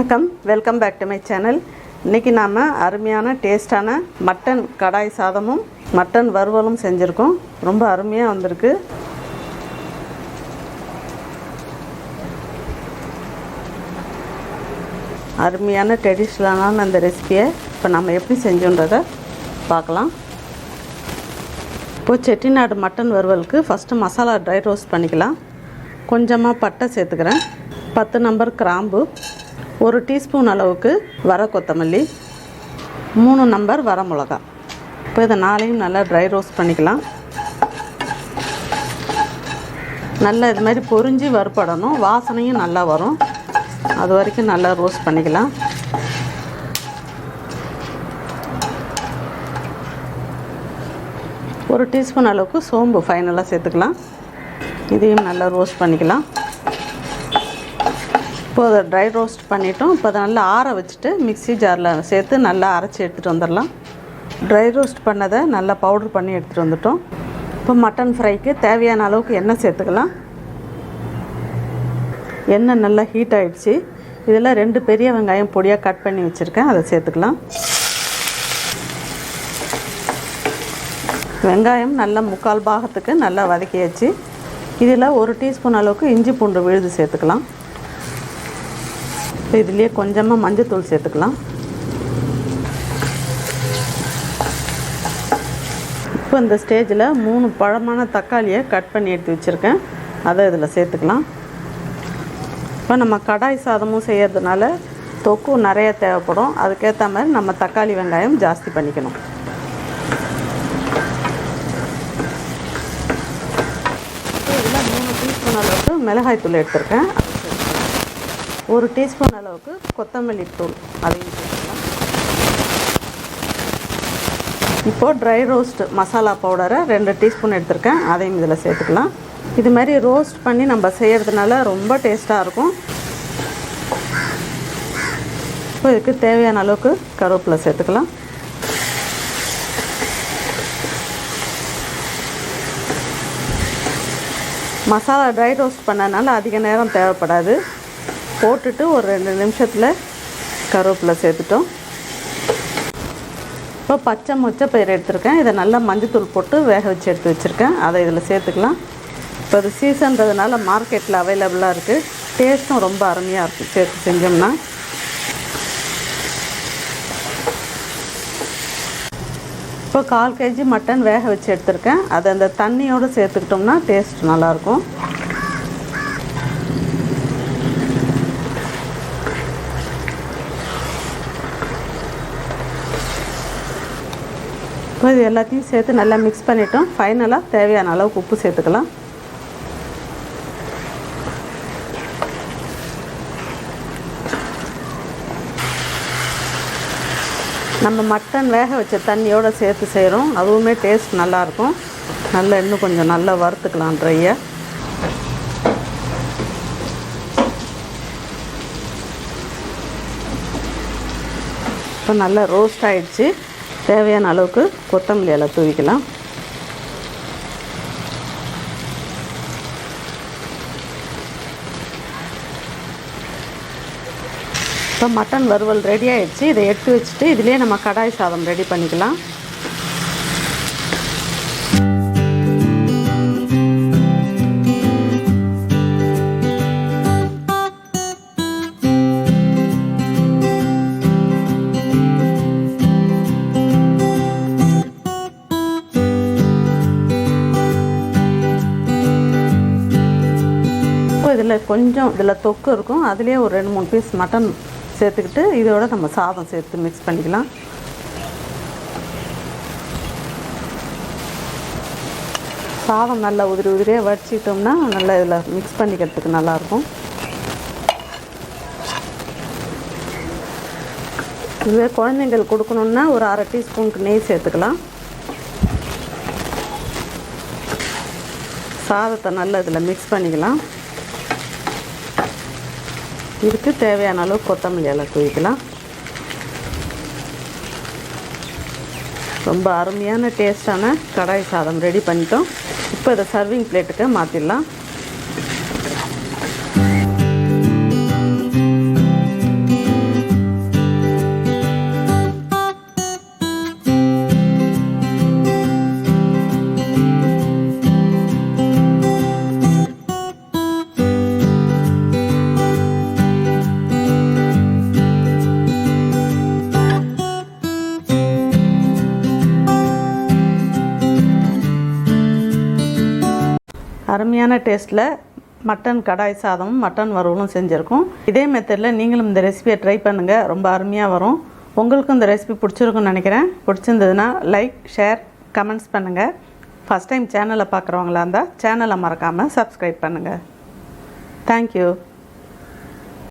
வணக்கம், welcome back to my channel. இன்றைக்கி நாம் அருமையான டேஸ்டான மட்டன் கடாய் சாதமும் மட்டன் வறுவலும் செஞ்சுருக்கோம். ரொம்ப அருமையாக வந்திருக்கு. அருமையான ட்ரெடிஷ்னலான அந்த ரெசிபியை இப்போ நம்ம எப்படி செஞ்சோன்றதை பார்க்கலாம். இப்போது செட்டிநாடு மட்டன் வறுவலுக்கு ஃபஸ்ட்டு மசாலா ட்ரை ரோஸ்ட் பண்ணிக்கலாம். கொஞ்சமாக பட்டை சேர்த்துக்கிறேன், 10 நம்பர் கிராம்பு, 1 டீஸ்பூன் அளவுக்கு வர கொத்தமல்லி, 3 நம்பர் வர மிளகா. இப்போ இதை 4ஐயும் நல்லா ட்ரை ரோஸ்ட் பண்ணிக்கலாம். நல்லா இது மாதிரி பொரிஞ்சு வறுப்படணும், வாசனையும் நல்லா வரும். அது வரைக்கும் நல்லா ரோஸ்ட் பண்ணிக்கலாம். ஒரு டீஸ்பூன் அளவுக்கு சோம்பு ஃபைனலாக சேர்த்துக்கலாம். இதையும் நல்லா ரோஸ்ட் பண்ணிக்கலாம். இப்போ அதை ட்ரை ரோஸ்ட் பண்ணிவிட்டோம். இப்போ அதை நல்லா ஆற வச்சுட்டு மிக்ஸி ஜாரில் சேர்த்து நல்லா அரைச்சி எடுத்துகிட்டு வந்துடலாம். ட்ரை ரோஸ்ட் பண்ணதை நல்லா பவுட்ரு பண்ணி எடுத்துகிட்டு வந்துட்டோம். இப்போ மட்டன் ஃப்ரைக்கு தேவையான அளவுக்கு எண்ணெய் சேர்த்துக்கலாம். எண்ணெய் நல்லா ஹீட் ஆகிடுச்சு. இதில் 2 பெரிய வெங்காயம் பொடியாக கட் பண்ணி வச்சுருக்கேன், அதை சேர்த்துக்கலாம். வெங்காயம் நல்லா 3/4 பாகத்துக்கு நல்லா வதக்கியாச்சு. இதில் 1 டீஸ்பூன் அளவுக்கு இஞ்சி பூண்டு விழுது சேர்த்துக்கலாம். இதுலேயே கொஞ்சமாக மஞ்சத்தூள் சேர்த்துக்கலாம். இப்போ இந்த ஸ்டேஜில் 3 பழமான தக்காளியை கட் பண்ணி எடுத்து வச்சுருக்கேன், அதை இதில் சேர்த்துக்கலாம். இப்போ நம்ம கடாய் சாதமும் செய்கிறதுனால தொக்கு நிறைய தேவைப்படும். அதுக்கேற்ற மாதிரி நம்ம தக்காளி வெங்காயம் ஜாஸ்தி பண்ணிக்கணும். இதில் 3 டீஸ்பூன் அளவுக்கு மிளகாய்த்தூள் எடுத்துருக்கேன், 1 டீஸ்பூன் அளவுக்கு கொத்தமல்லி தூள், அதையும் சேர்த்துக்கலாம். இப்போது ட்ரை ரோஸ்ட் மசாலா பவுடரை 2 டீஸ்பூன் எடுத்திருக்கேன், அதையும் இதில் சேர்த்துக்கலாம். இது மாதிரி ரோஸ்ட் பண்ணி நம்ம செய்கிறதுனால ரொம்ப டேஸ்ட்டாக இருக்கும். இப்போ இதுக்கு தேவையான அளவுக்கு கருவேப்பிலை சேர்த்துக்கலாம். மசாலா ட்ரை ரோஸ்ட் பண்ணனால அதிக நேரம் தேவைப்படாது. போட்டுட்டு ஒரு 2 நிமிஷத்தில் கருவேப்பிலை சேர்த்துட்டோம். இப்போ பச்சை மொச்சை பயிர் எடுத்துருக்கேன், இதை நல்லா மஞ்சத்தூள் போட்டு வேக வச்சு எடுத்து வச்சுருக்கேன், அதை இதில் சேர்த்துக்கலாம். இப்போ இது சீசன்றதுனால மார்க்கெட்டில் அவைலபிளாக இருக்குது. டேஸ்ட்டும் ரொம்ப அருமையாக இருக்கும் சேர்த்து செஞ்சோம்னா. இப்போ 1/4 kg மட்டன் வேக வச்சு எடுத்துருக்கேன், அதை அந்த தண்ணியோடு சேர்த்துக்கிட்டோம்னா டேஸ்ட் நல்லாயிருக்கும். இப்போ இது எல்லாத்தையும் சேர்த்து நல்லா மிக்ஸ் பண்ணிட்டோம். ஃபைனலாக தேவையான அளவுக்கு உப்பு சேர்த்துக்கலாம். நம்ம மட்டன் வேக வச்ச தண்ணியோடு சேர்த்து செய்கிறோம், அதுவுமே டேஸ்ட் நல்லாயிருக்கும். நல்லா இன்னும் கொஞ்சம் நல்லா வறுத்துக்கலாம் ட்ரையாக. இப்போ நல்லா ரோஸ்ட் ஆகிடுச்சு. தேவையான அளவுக்கு கொத்தமல்லி எல்லாம் தூவிக்கலாம். இப்போ மட்டன் வறுவல் ரெடி ஆகிடுச்சு. இதை எடுத்து வச்சுட்டு இதிலே நம்ம கடாய் சாதம் ரெடி பண்ணிக்கலாம். இதில் தொக்கு இருக்கும், அதுலேயே ஒரு 2-3 பீஸ் மட்டன் சேர்த்துக்கிட்டு இதோட நம்ம சாதம் சேர்த்து மிக்ஸ் பண்ணிக்கலாம். சாதம் நல்லா உதிரியாக வடிச்சிட்டோம்னா நல்லா இதில் மிக்ஸ் பண்ணிக்கிறதுக்கு நல்லாயிருக்கும். இதுவே குழந்தைங்களுக்கு கொடுக்கணுன்னா ஒரு 1/2 டீஸ்பூனுக்கு நெய் சேர்த்துக்கலாம். சாதத்தை நல்லா இதில் மிக்ஸ் பண்ணிக்கலாம். இதுக்கு தேவையான அளவு கொத்தமல்லி எல்லாம் தூவிக்கலாம். ரொம்ப அருமையான டேஸ்டான கடாய் சாதம் ரெடி பண்ணிட்டோம். இப்போ இதை சர்விங் பிளேட்டுக்கு மாற்றிடலாம். அருமையான டேஸ்ட்டில் மட்டன் கடாய் சாதமும் மட்டன் வறுவலும் செஞ்சுருக்கோம். இதே மெத்தடில் நீங்களும் இந்த ரெசிபியை ட்ரை பண்ணுங்கள். ரொம்ப அருமையாக வரும். உங்களுக்கும் இந்த ரெசிபி பிடிச்சிருக்குன்னு நினைக்கிறேன். பிடிச்சிருந்ததுன்னா லைக், ஷேர், கமெண்ட்ஸ் பண்ணுங்கள். ஃபஸ்ட் டைம் சேனலை பார்க்குறவங்களா இருந்தால் சேனலை மறக்காமல் சப்ஸ்கிரைப் பண்ணுங்கள். தேங்க்யூ.